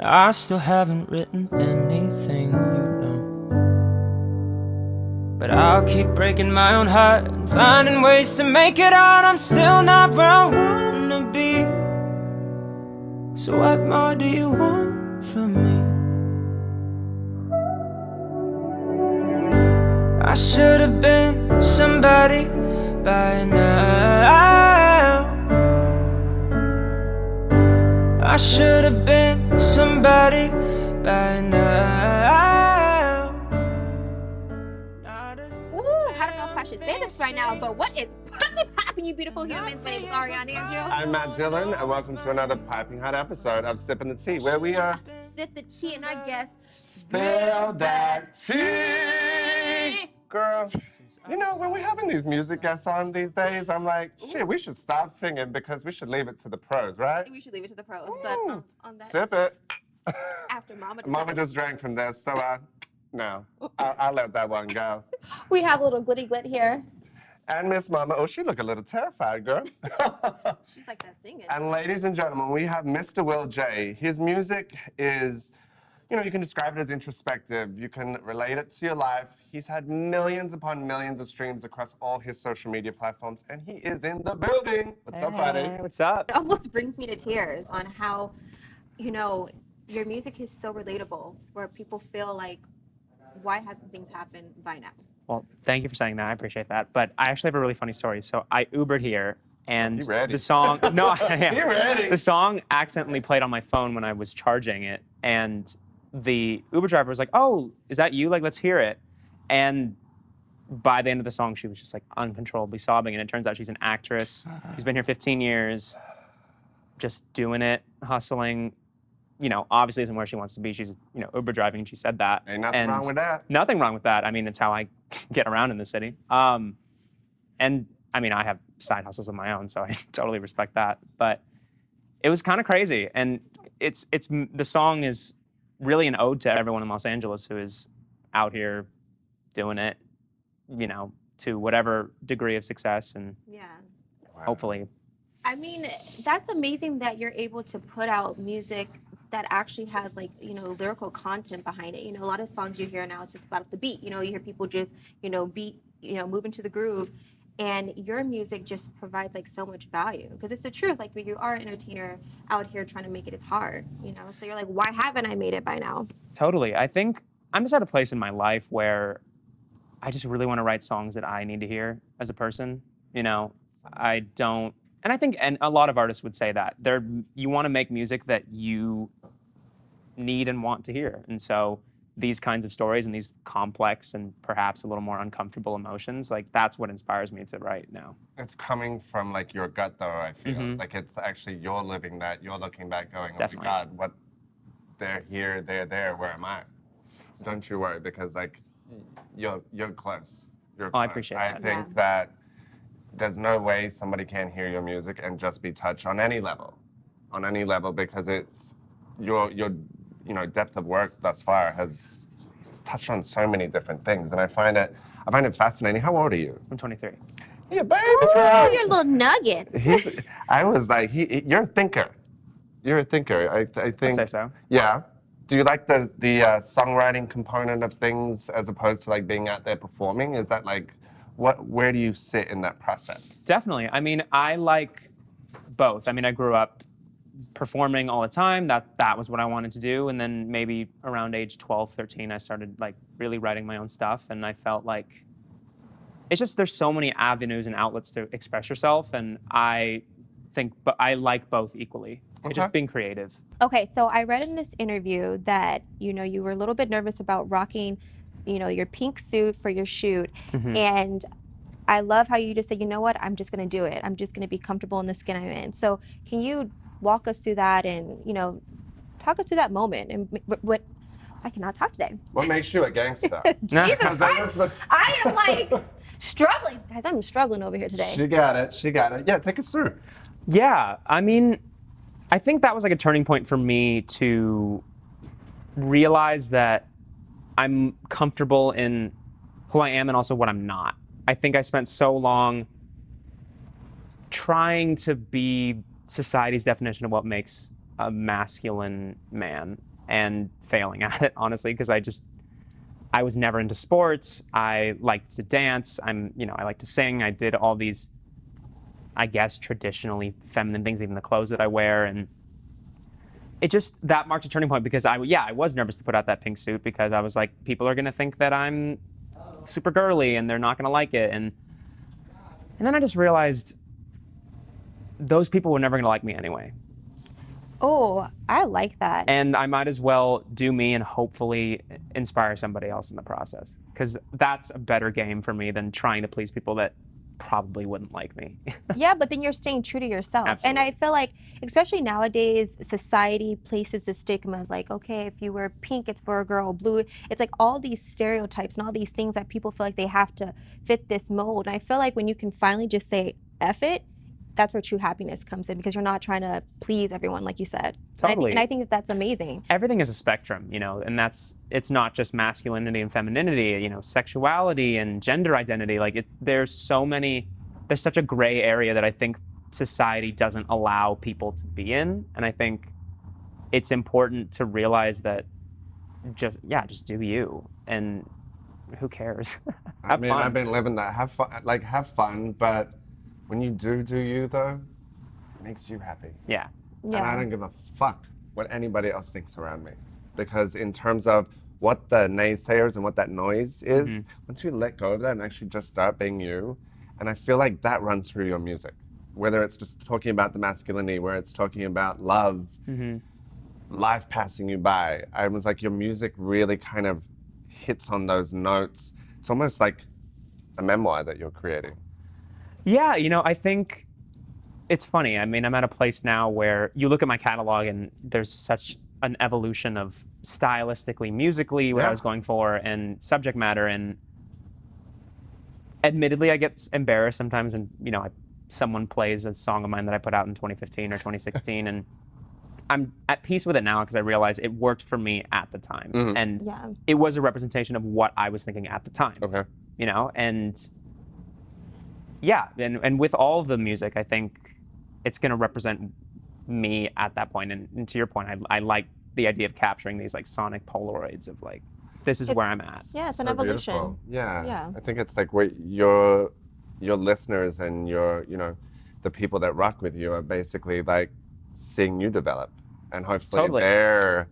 I still haven't written anything, you know. But I'll keep breaking my own heart and finding ways to make it out. I'm still not where I wanna be. So what more do you want from me? I should have been somebody by now. I should have been somebody by now. Ooh, I don't know if I should say this right now, but what is popping, you beautiful humans? My name is Ariana Andrew. I'm Matt Dillon, and welcome to another piping hot episode of Sippin' the Tea, where we sip the tea and I guess spill that tea. Girl, you know, when we're having these music guests on these days, I'm like, shit, we should stop singing because we should leave it to the pros, right? we should leave it to the pros. But on that, Sip it. after Mama Mama just drank from this, so no, I'll let that one go. we have a little glitty glit here. And Miss Mama, oh, she look a little terrified, girl. She's like that singing. And ladies and gentlemen, we have Mr. Will J. His music is, you know, you can describe it as introspective. You can relate it to your life. He's had millions upon millions of streams across all his social media platforms, and he is in the building. What's up, buddy? What's up? It almost brings me to tears on how, you know, your music is so relatable, where people feel like, why hasn't things happened by now? Well, thank you for saying that. I appreciate that. But I actually have a really funny story. So I Ubered here, and You ready? the song. No, I am. You ready? The song accidentally played on my phone when I was charging it, and the Uber driver was like, "Oh, is that you? Like, let's hear it." And by the end of the song, she was just like uncontrollably sobbing. And it turns out she's an actress. She's been here 15 years, just doing it, hustling. You know, obviously isn't where she wants to be. She's, you know, Uber driving, and she said that. Ain't nothing wrong with that. Nothing wrong with that. I mean, it's how I get around in the city. And I mean, I have side hustles of my own, so I totally respect that. But it was kind of crazy. And the song is really an ode to everyone in Los Angeles who is out here doing it, you know, to whatever degree of success, and Yeah. hopefully. I mean, that's amazing that you're able to put out music that actually has, like, you know, lyrical content behind it. You know, a lot of songs you hear now, it's just about the beat. You know, you hear people just, you know, move into the groove. And your music just provides, like, so much value. Because it's the truth. Like, when you are an entertainer out here trying to make it, it's hard, you know? So you're like, why haven't I made it by now? Totally. I think I'm just at a place in my life where I just really want to write songs that I need to hear as a person. You know, I don't, and I think, and a lot of artists would say that. You want to make music that you need and want to hear. And so these kinds of stories and these complex and perhaps a little more uncomfortable emotions, like, that's what inspires me to write now. It's coming from, like, your gut, though, I feel. Like, it's actually you're living that. You're looking back going, Definitely. oh, my God, what? They're here, they're there, where am I? Don't you worry, because, like, you're close. You're Oh, I close. appreciate I that. think that there's no way somebody can hear your music and just be touched on any level, because it's your you know, depth of work thus far has touched on so many different things, and I find it fascinating. How old are you? I'm 23. Yeah, baby Oh, girl. you're a little nugget. I was like, you're a thinker. You're a thinker. I think. I'd say so. Yeah. Do you like the songwriting component of things as opposed to, like, being out there performing? Is that, like, where do you sit in that process? Definitely. I mean, I like both. I mean, I grew up performing all the time. That was what I wanted to do. And then maybe around age 12, 13, I started, like, really writing my own stuff. And I felt like it's just, there's so many avenues and outlets to express yourself. And I think, but I like both equally. It's just being creative. Okay, so I read in this interview that, you know, you were a little bit nervous about rocking, you know, your pink suit for your shoot. And I love how you just said, you know what, I'm just going to do it. I'm just going to be comfortable in the skin I'm in. So can you walk us through that and, you know, talk us through that moment? And what I cannot talk today. What makes you a gangster? Jesus Christ, I am, like, struggling. Guys, I'm struggling over here today. She got it. Yeah, take us through. Yeah, I mean, I think that was, like, a turning point for me to realize that I'm comfortable in who I am and also what I'm not. I think I spent so long trying to be society's definition of what makes a masculine man. and failing at it, honestly, because I was never into sports. I liked to dance. I like to sing. I did all these, I guess, traditionally feminine things, even the clothes that I wear. And it just, that marked a turning point because I was nervous to put out that pink suit because I was like, people are going to think that I'm super girly and they're not going to like it. And then I just realized those people were never going to like me anyway. Oh, I like that. And I might as well do me and hopefully inspire somebody else in the process. Because that's a better game for me than trying to please people that probably wouldn't like me. Yeah, but then you're staying true to yourself. Absolutely. And I feel like, especially nowadays, society places the stigmas like, okay, if you wear pink, it's for a girl, blue. It's like all these stereotypes and all these things that people feel like they have to fit this mold. And I feel like when you can finally just say, F it, that's where true happiness comes in because you're not trying to please everyone, like you said. Totally. And I think that that's amazing. Everything is a spectrum, and it's not just masculinity and femininity, sexuality and gender identity. Like there's such a gray area that I think society doesn't allow people to be in. And I think it's important to realize that just do you, and who cares? I mean, fun. I've been living that. Have fun, but when you do you though, it makes you happy. Yeah. And I don't give a fuck what anybody else thinks around me. Because in terms of what the naysayers and what that noise is, once you let go of that and actually just start being you, and I feel like that runs through your music. Whether it's just talking about the masculinity, where it's talking about love, life passing you by. I was like, your music really kind of hits on those notes. It's almost like a memoir that you're creating. Yeah, I think it's funny. I mean, I'm at a place now where you look at my catalog and there's such an evolution of stylistically, musically, what I was going for, and subject matter. And admittedly, I get embarrassed sometimes when, someone plays a song of mine that I put out in 2015 or 2016. And I'm at peace with it now because I realize it worked for me at the time. And it was a representation of what I was thinking at the time. Okay. And yeah, and with all of the music, I think it's going to represent me at that point. And to your point, I like the idea of capturing these like sonic Polaroids of like, this is where I'm at. Yeah, it's an So evolution. beautiful. Yeah. Yeah. I think it's like what your listeners and your, the people that rock with you are basically like seeing you develop. And hopefully they're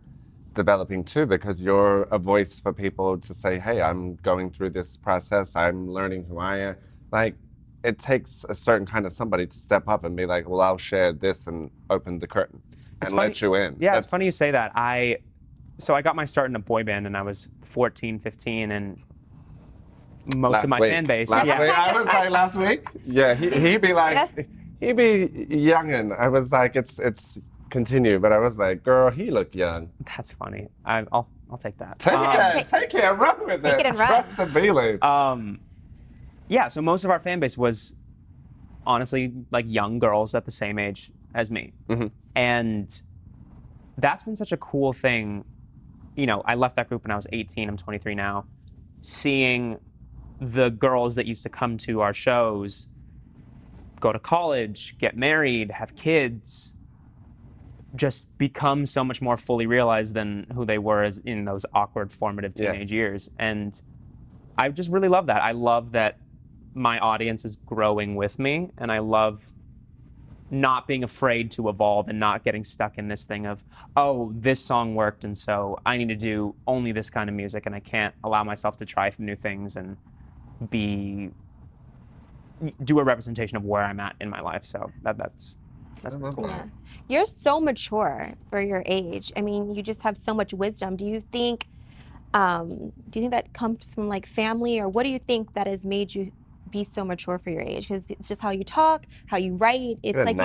developing too, because you're a voice for people to say, hey, I'm going through this process. I'm learning who I am. Like, it takes a certain kind of somebody to step up and be like, well, I'll share this and open the curtain and let you in. Yeah, it's funny you say that. So I got my start in a boy band and I was 14, 15, and most of my fan base. Last week. I was like, last week? Yeah, he'd be like, he'd be youngin'. I was like, it's continue, but I was like, girl, he looked young. That's funny. I'll take that. Take it, run with it. Take it and run. Trust the feeling. Yeah, so most of our fan base was honestly like young girls at the same age as me. And that's been such a cool thing. I left that group when I was 18, I'm 23 now. Seeing the girls that used to come to our shows go to college, get married, have kids, just become so much more fully realized than who they were as in those awkward formative teenage years. And I just really love that. I love that my audience is growing with me, and I love not being afraid to evolve and not getting stuck in this thing of, oh, this song worked, and so I need to do only this kind of music, and I can't allow myself to try new things and do a representation of where I'm at in my life. So that's pretty cool. Yeah. You're so mature for your age. I mean, you just have so much wisdom. Do you think that comes from like family, or what do you think that has made you be so mature for your age? Because it's just how you talk, how you write. It's like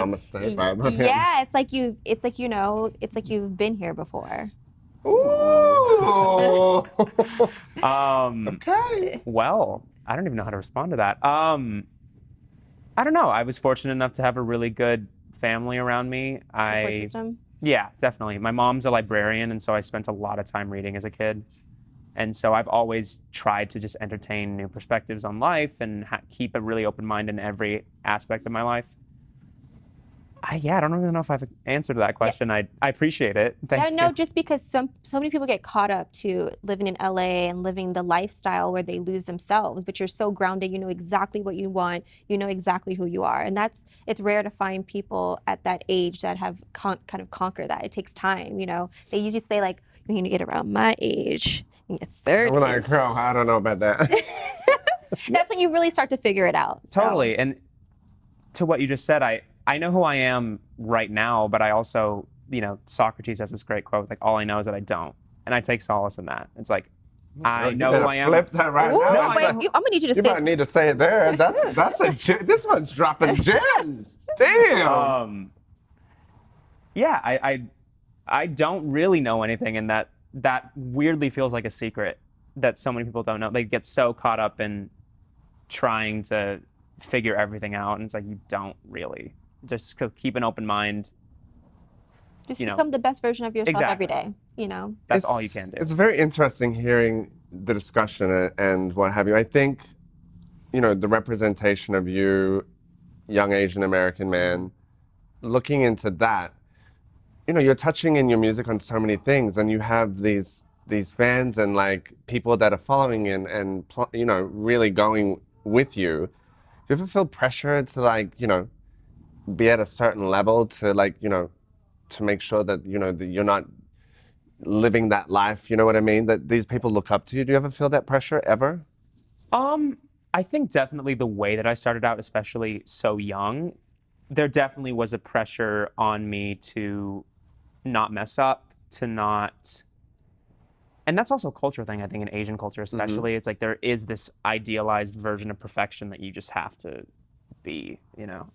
it's like you've been here before. Ooh. Okay. Well, I don't even know how to respond to that. I don't know. I was fortunate enough to have a really good family around me. Support system? Yeah, definitely. My mom's a librarian, and so I spent a lot of time reading as a kid. And so I've always tried to just entertain new perspectives on life and keep a really open mind in every aspect of my life. I Yeah, I don't even know if I've answered that question. I appreciate it. Thank you. No, just because so many people get caught up to living in LA and living the lifestyle where they lose themselves, but you're so grounded, you know exactly what you want, you know exactly who you are. And it's rare to find people at that age that have kind of conquered that. It takes time, you know. They usually say like, you need to get around my age, in your 30s. I'm like, girl, I don't know about that. That's when you really start to figure it out. So. Totally. And to what you just said, I know who I am right now, but I also, you know, Socrates has this great quote, like, all I know is that I don't. And I take solace in that. It's like, I know who I am. Flip that right Ooh, now. wait, I'm gonna need you to You say. might need to say it there. That's a gem. This one's dropping gems. Damn. Yeah, I don't really know anything, and that weirdly feels like a secret that so many people don't know. They get so caught up in trying to figure everything out, and it's like, you don't really. Just keep an open mind. Just you know. become the best version of yourself every Exactly. day, you know? That's all you can do. It's very interesting hearing the discussion and what have you. I think, you know, the representation of you, young Asian American man, looking into that, you know, you're touching in your music on so many things, and you have these fans and like people that are following and you know, really going with you. Do you ever feel pressure to like, you know, be at a certain level to like, you know, to make sure that, you know, that you're not living that life, you know what I mean? That these people look up to you. Do you ever feel that pressure ever? I think definitely the way that I started out, especially so young, there definitely was a pressure on me to not mess up, to not, and that's also a cultural thing, I think, in Asian culture especially. It's like there is this idealized version of perfection that you just have to be, you know?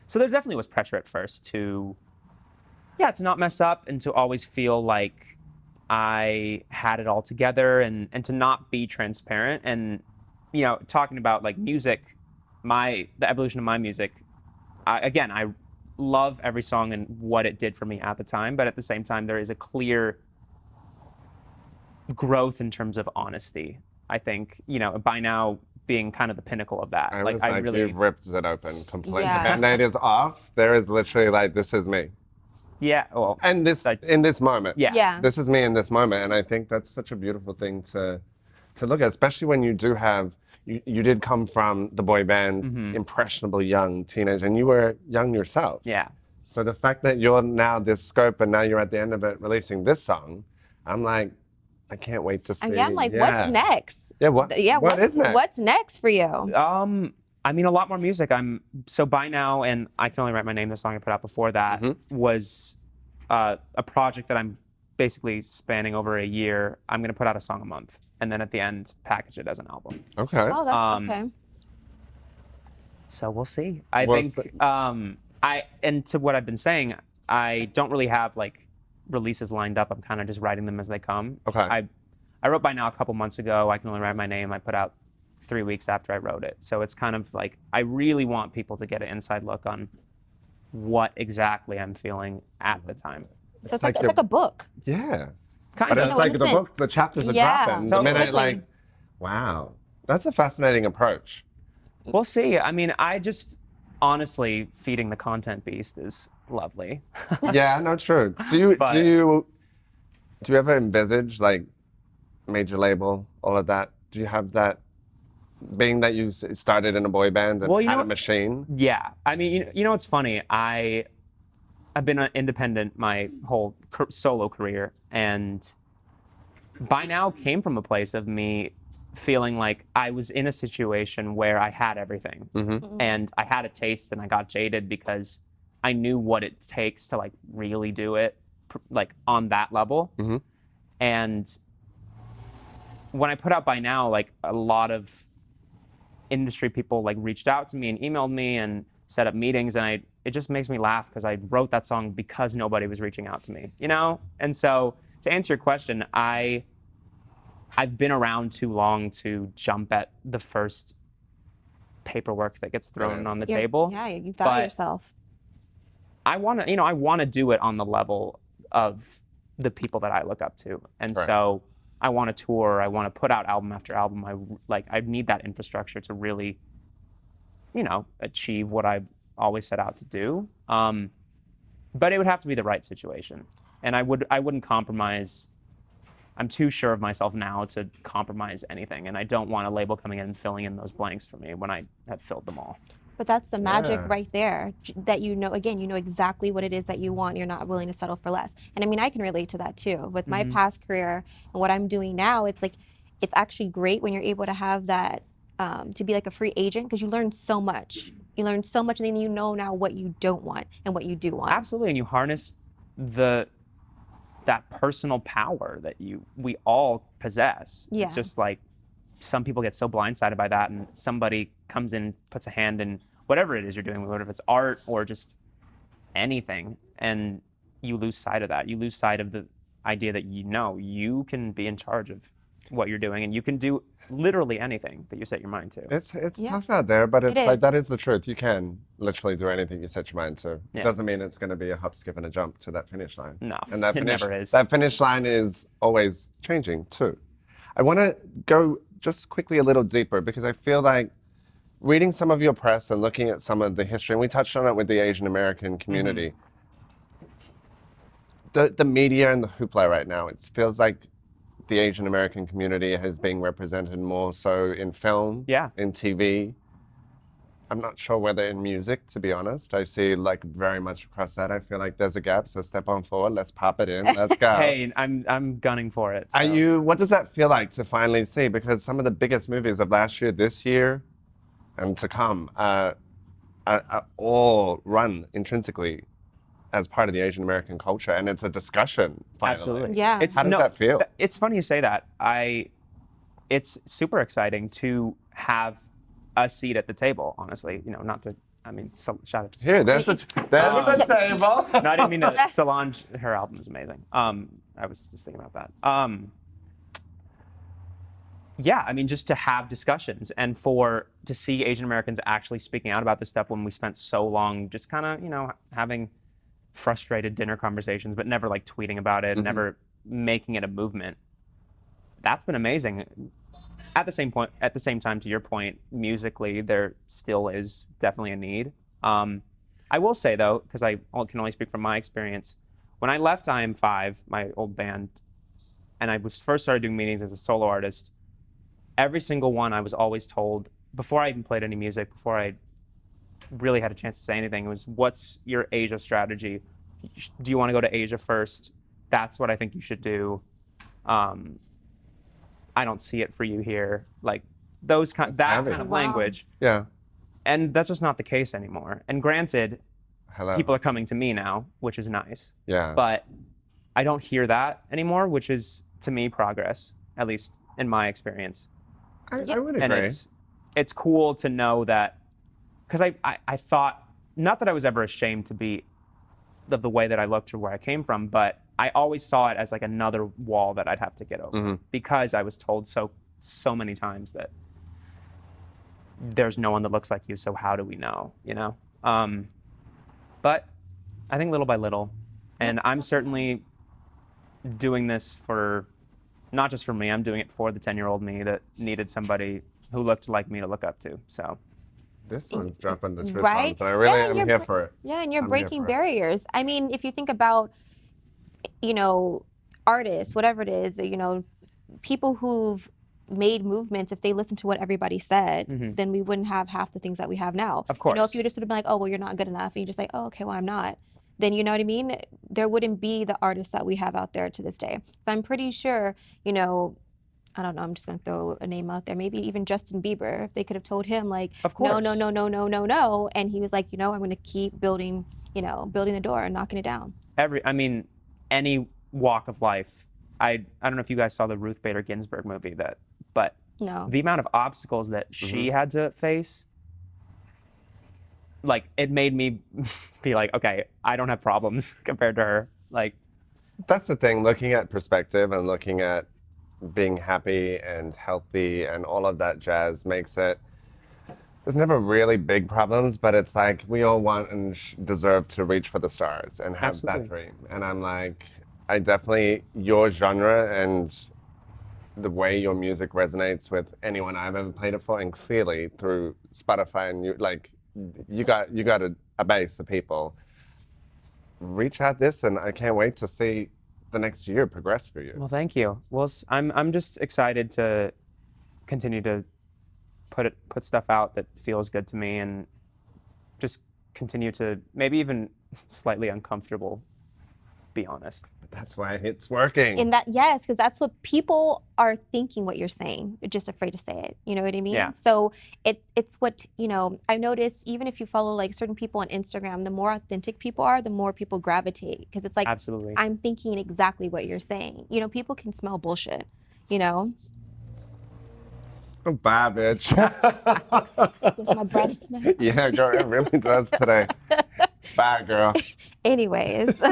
So there definitely was pressure at first to not mess up and to always feel like I had it all together and to not be transparent. And, you know, talking about like music, the evolution of my music, I love every song and what it did for me at the time, but at the same time, there is a clear growth in terms of honesty. I think, you know, by now being kind of the pinnacle of that. I really, you've ripped it open completely. Yeah. And it is off. There is literally like, this is me. Yeah, well, And this, in this moment. yeah. Yeah. This is me in this moment. And I think that's such a beautiful thing to look at, especially when you do have, you did come from the boy band, impressionable young teenager, and you were young yourself. Yeah. So the fact that you're now this scope and now you're at the end of it releasing this song, I'm like, I can't wait to see. Yeah, I'm like, what's next? Yeah, what is next? What's next for you? I mean, a lot more music. So by now, and I Can Only Write My Name, the song I put out before that, was a project that I'm basically spanning over a year. I'm going to put out a song a month, and then at the end, package it as an album. Okay. Oh, that's okay. So we'll see. And to what I've been saying, I don't really have like releases lined up. I'm kind of just writing them as they come. Okay. I wrote By Now a couple months ago. I Can Only Write My Name. I put out 3 weeks after I wrote it. So it's kind of like, I really want people to get an inside look on what exactly I'm feeling at the time. So it's like a book. Yeah. Kind But of. it's in like a the sense. book, the chapters are Yeah, dropping. The totally. minute, like, wow. That's a fascinating approach. We'll see. I mean, honestly, feeding the content beast is lovely. Yeah, no, true. Do you ever envisage like major label, all of that? Do you have that, being that you started in a boy band and Well, you had know a machine? Yeah. I mean, you know what's funny? I've been independent my whole solo career, and By Now came from a place of me feeling like I was in a situation where I had everything, and I had a taste, and I got jaded because I knew what it takes to like really do it, like on that level. And when I put out By Now, like a lot of industry people like reached out to me and emailed me and set up meetings, and it just makes me laugh because I wrote that song because nobody was reaching out to me, you know? And so to answer your question, I've been around too long to jump at the first paperwork that gets thrown on the table. Yeah, you value yourself. I want to do it on the level of the people that I look up to. And so I want to tour, I want to put out album after album. I need that infrastructure to really, you know, achieve what I always set out to do. But it would have to be the right situation. And I wouldn't compromise. I'm too sure of myself now to compromise anything. And I don't want a label coming in and filling in those blanks for me when I have filled them all. But that's the magic Yeah. right there, that you know, again, you know exactly what it is that you want. You're not willing to settle for less. And I mean, I can relate to that too. With my past career and what I'm doing now, it's like, it's actually great when you're able to have that, to be like a free agent, because you learn so much. You learn so much, and then you know now what you don't want and what you do want. Absolutely. And you harness that personal power that we all possess. Yeah. It's just like some people get so blindsided by that, and somebody comes in, puts a hand in whatever it is you're doing, whether it's art or just anything, and you lose sight of that. You lose sight of the idea that you can be in charge of what you're doing, and you can do literally anything that you set your mind to. It's Yeah. tough out there, but it's It like is. that is the truth. You can literally do anything you set your mind to. Yeah. It doesn't mean it's going to be a hop, skip, and a jump to that finish line. No, and that it finish, never is. That finish line is always changing too. I want to go just quickly a little deeper because I feel like reading some of your press and looking at some of the history, and we touched on it with the Asian American community. The media and the hoopla right now, it feels like the Asian American community is being represented more so in film, Yeah. in TV. I'm not sure whether in music, to be honest. I see like very much across that. I feel like there's a gap, so step on forward. Let's pop it in. Let's go. Hey, I'm gunning for it. Are so. you? What does that feel like to finally see? Because some of the biggest movies of last year, this year, and to come are all run intrinsically as part of the Asian American culture, and it's a discussion. Finally. Absolutely. Yeah. It's, How does that feel? It's funny you say that. It's super exciting to have a seat at the table, honestly. Not to, shout out to Here, there's the table. No, I didn't mean to. Solange, her album is amazing. I was just thinking about that. Yeah, just to have discussions and to see Asian Americans actually speaking out about this stuff when we spent so long just kind of, having frustrated dinner conversations, but never like tweeting about it, never making it a movement. That's been amazing. At the same time, to your point, musically, there still is definitely a need. I will say though, because I can only speak from my experience, when I left I Am 5, my old band, and I first started doing meetings as a solo artist, every single one I was always told, before I even played any music, before I really had a chance to say anything, it was, what's your Asia strategy? Do you want to go to Asia first? That's what I think you should do. I don't see it for you here. Like that heavy. kind of Wow. language. Yeah. And that's just not the case anymore. And granted, Hello. people are coming to me now, which is nice. Yeah. But I don't hear that anymore, which is, to me, progress, at least in my experience. I would agree. And it's cool to know that, because I thought, not that I was ever ashamed to be of the way that I looked or where I came from, but I always saw it as like another wall that I'd have to get over because I was told so many times that there's no one that looks like you, so how do we know, But I think little by little, and I'm certainly doing this not just for me, I'm doing it for the 10-year-old me that needed somebody who looked like me to look up to, so. This one's dropping the truth Right? bombs, and I really Yeah, am you're here for it. Yeah, and you're I'm here breaking for it. barriers. If you think about, artists, whatever it is, people who've made movements, if they listened to what everybody said, then we wouldn't have half the things that we have now. Of course. If you just would have been like, oh, well, you're not good enough, and you just like, oh, okay, well, I'm not, then you know what I mean? There wouldn't be the artists that we have out there to this day. So I'm pretty sure, I don't know, I'm just going to throw a name out there. Maybe even Justin Bieber, if they could have told him like, Of course. no. And he was like, I'm going to keep building the door and knocking it down. Any walk of life. I don't know if you guys saw the Ruth Bader Ginsburg movie, but No. the amount of obstacles that she had to face, like, it made me be like, okay, I don't have problems compared to her. Like, That's the thing, looking at perspective and looking at being happy and healthy and all of that jazz makes it, there's never really big problems, but it's like we all want and deserve to reach for the stars and have Absolutely. that dream. And I'm like, I definitely, your genre and the way your music resonates with anyone I've ever played it for, and clearly through Spotify and you got a base of people. Reach out this, and I can't wait to see the next year progress for you. Well, thank you. Well, I'm just excited to continue to put stuff out that feels good to me, and just continue to maybe even slightly uncomfortable, be honest. But that's why it's working. And that, yes, because that's what people are thinking what you're saying. They're just afraid to say it. You know what I mean? Yeah. So it's what, I've noticed even if you follow like certain people on Instagram, the more authentic people are, the more people gravitate. Because it's like, Absolutely. I'm thinking exactly what you're saying. People can smell bullshit, Oh, bye, bitch. Does my breath smell? Yeah, girl, it really does today. Bye, girl. Anyways.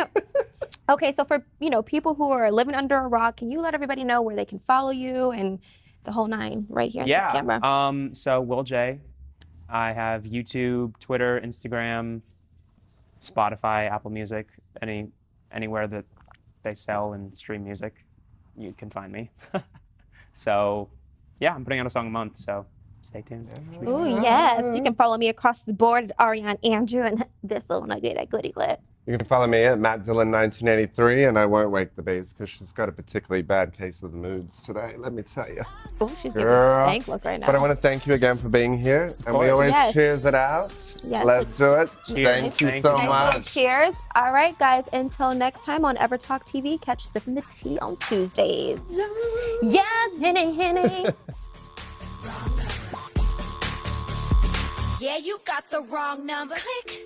Okay, so for people who are living under a rock, can you let everybody know where they can follow you and the whole nine right here on this camera? So Will J. I have YouTube, Twitter, Instagram, Spotify, Apple Music, anywhere that they sell and stream music, you can find me. So yeah, I'm putting out a song a month, so stay tuned. Ooh, yes. You can follow me across the board at Ariane Andrew and this little nugget at Glitty Glit. You can follow me at Matt Dillon 1983, and I won't wake the bees because she's got a particularly bad case of the moods today, let me tell you. Oh, she's giving a stank look right now. But I want to thank you again for being here, and we always cheers it out. Yes. Let's do it. Cheers. Thank you so much. Cheers. All right, guys. Until next time on Ever Talk TV, catch Sippin' the Tea on Tuesdays. Yes, Henny. Yeah, you got the wrong number. Click.